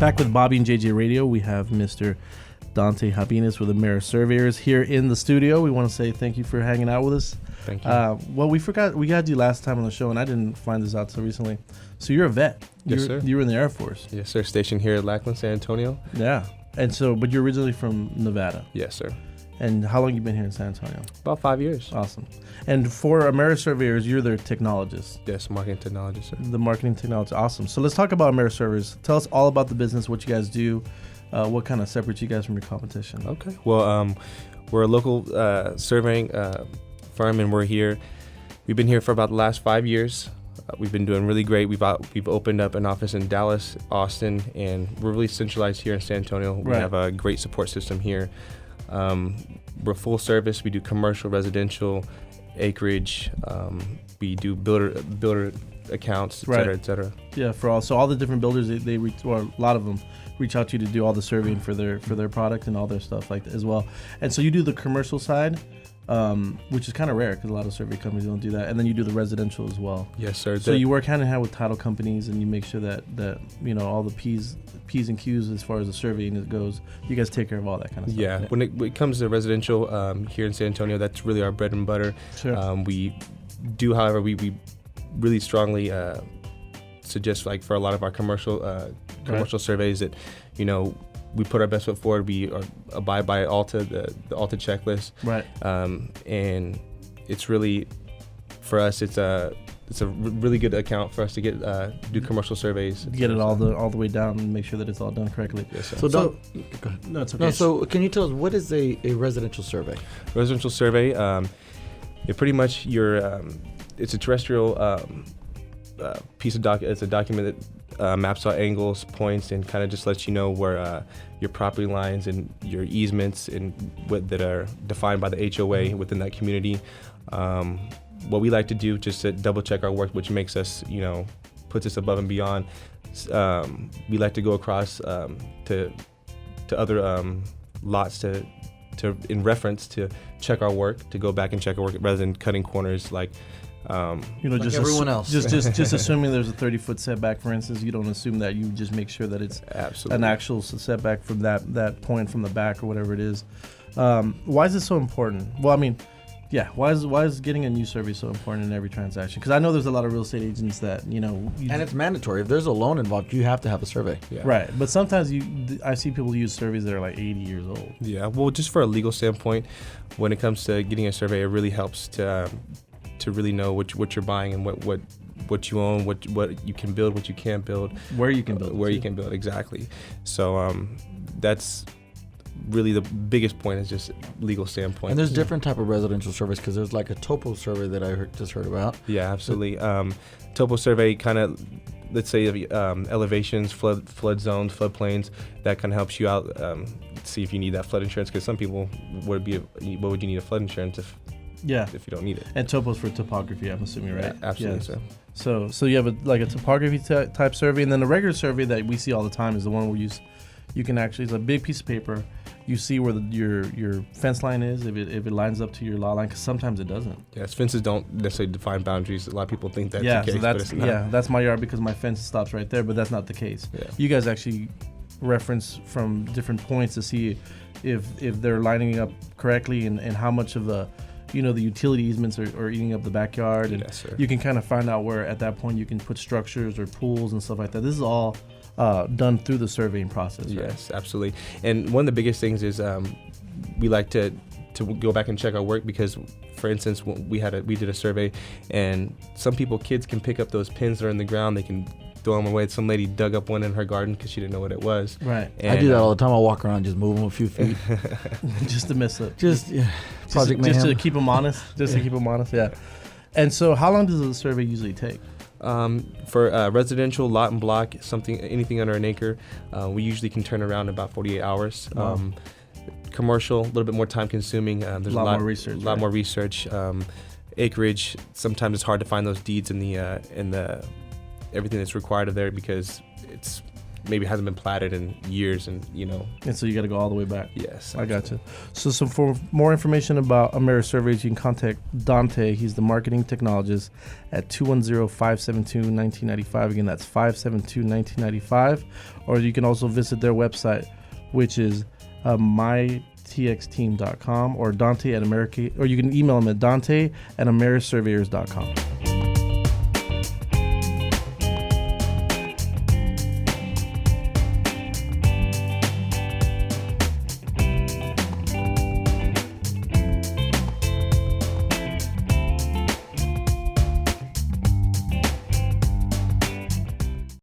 Back with Bobby and JJ Radio, we have Mr. Donte Habinas with AmeriSurveyors here in the studio. We want to say thank you for hanging out with us. Thank you. Well, we had you last time on the show, and I didn't find this out so recently. So you're a vet. Yes, sir. You were in the Air Force. Yes, sir. Stationed here at Lackland, San Antonio. Yeah. And so, but you're originally from Nevada. Yes, sir. And how long you been here in San Antonio? About 5 years. Awesome. And for AmeriSurveyors, you're their technologist. Yes, marketing technologist, sir. The marketing technology. Awesome. So let's talk about AmeriSurveyors. Tell us all about the business, what you guys do, what kind of separates you guys from your competition. Okay. Well, we're a local surveying firm, and we've been here for about the last 5 years. We've been doing really great. We've opened up an office in Dallas, Austin, and we're really centralized here in San Antonio. We have a great support system here. We're full service. We do commercial, residential, acreage. We do builder accounts, et cetera, et cetera. Yeah, so all the different builders, they reach, or a lot of them reach out to you to do all the surveying for their product and all their stuff like that as well. And so you do the commercial side, which is kind of rare because a lot of survey companies don't do that. And then you do the residential as well. Yes, sir. So you work hand in hand with title companies, and you make sure that all the P's and Q's as far as the surveying goes, you guys take care of all that kind of stuff. Yeah. When it comes to residential here in San Antonio, that's really our bread and butter. Sure. We do, however, we really strongly suggest, like, for a lot of our commercial surveys that, we put our best foot forward. We abide by ALTA, the ALTA checklist. Right. And it's really, for us, it's a really good account for us to get do commercial surveys. Get it all the way down and make sure that it's all done correctly. Yes, sir. So go ahead. No, it's okay. No, so can you tell us, what is a residential survey? Residential survey, pretty much it's a terrestrial piece of it's a document that maps out angles, points, and kind of just lets you know where your property lines and your easements and that are defined by the HOA within that community. What we like to do, just to double check our work, which makes us, puts us above and beyond. We like to go across to other lots to in reference to check our work, to go back and check our work rather than cutting corners like just everyone else. Just assuming there's a 30-foot setback, for instance. You don't assume that. You just make sure that it's absolutely an actual setback from that point from the back or whatever it is. Why is this so important? Well, I mean, yeah. Why is getting a new survey so important in every transaction? Because I know there's a lot of real estate agents that and it's mandatory. If there's a loan involved, you have to have a survey. Yeah. Right. But sometimes I see people use surveys that are like 80 years old. Yeah. Well, just for a legal standpoint, when it comes to getting a survey, it really helps to really know what you're buying and what you own, what you can build, what you can't build, where you can build, you can build, exactly. So that's really the biggest point, is just legal standpoint. And there's different type of residential surveys, because there's like a topo survey that I just heard about. Yeah, absolutely. Topo survey kind of, let's say, elevations, flood zones, floodplains. That kind of helps you out. See if you need that flood insurance, because some people what would you need a flood insurance if you don't need it. And topo's for topography, I'm assuming, right? Yeah, absolutely, sir. So you have a topography type survey, and then the regular survey that we see all the time is the one where you can actually, it's a big piece of paper. You see where your fence line is, if it lines up to your lot line, because sometimes it doesn't. Yes, fences don't necessarily define boundaries. A lot of people think that's the case, so but it's not. That's my yard because my fence stops right there, but that's not the case. Yeah. You guys actually reference from different points to see if they're lining up correctly and how much of the the utility easements are eating up the backyard, and yes, sir. You can kind of find out where at that point you can put structures or pools and stuff like that. This is all done through the surveying process, right? Yes, absolutely. And one of the biggest things is we like to go back and check our work, because, for instance, we did a survey, and some kids can pick up those pins that are in the ground. They can throw them away. Some lady dug up one in her garden because she didn't know what it was. Right. And I do that all the time. I walk around, just move them a few feet. Just to miss it. Just to keep them honest. To keep them honest, yeah. And so how long does the survey usually take? For residential, lot and block, anything under an acre, we usually can turn around in about 48 hours. Wow. Commercial, a little bit more time consuming. There's a lot more research. Acreage, sometimes it's hard to find those deeds in the everything that's required of there, because it's maybe hasn't been platted in years, and And so you got to go all the way back. Yes, I got you. So for more information about AmeriSurveyors, you can contact Donte. He's the marketing technologist at 210-572-1995. Again, that's 572-1995. Or you can also visit their website, which is mytxteam.com, or Donte at America, or you can email him at Donte at AmeriSurveyors.com.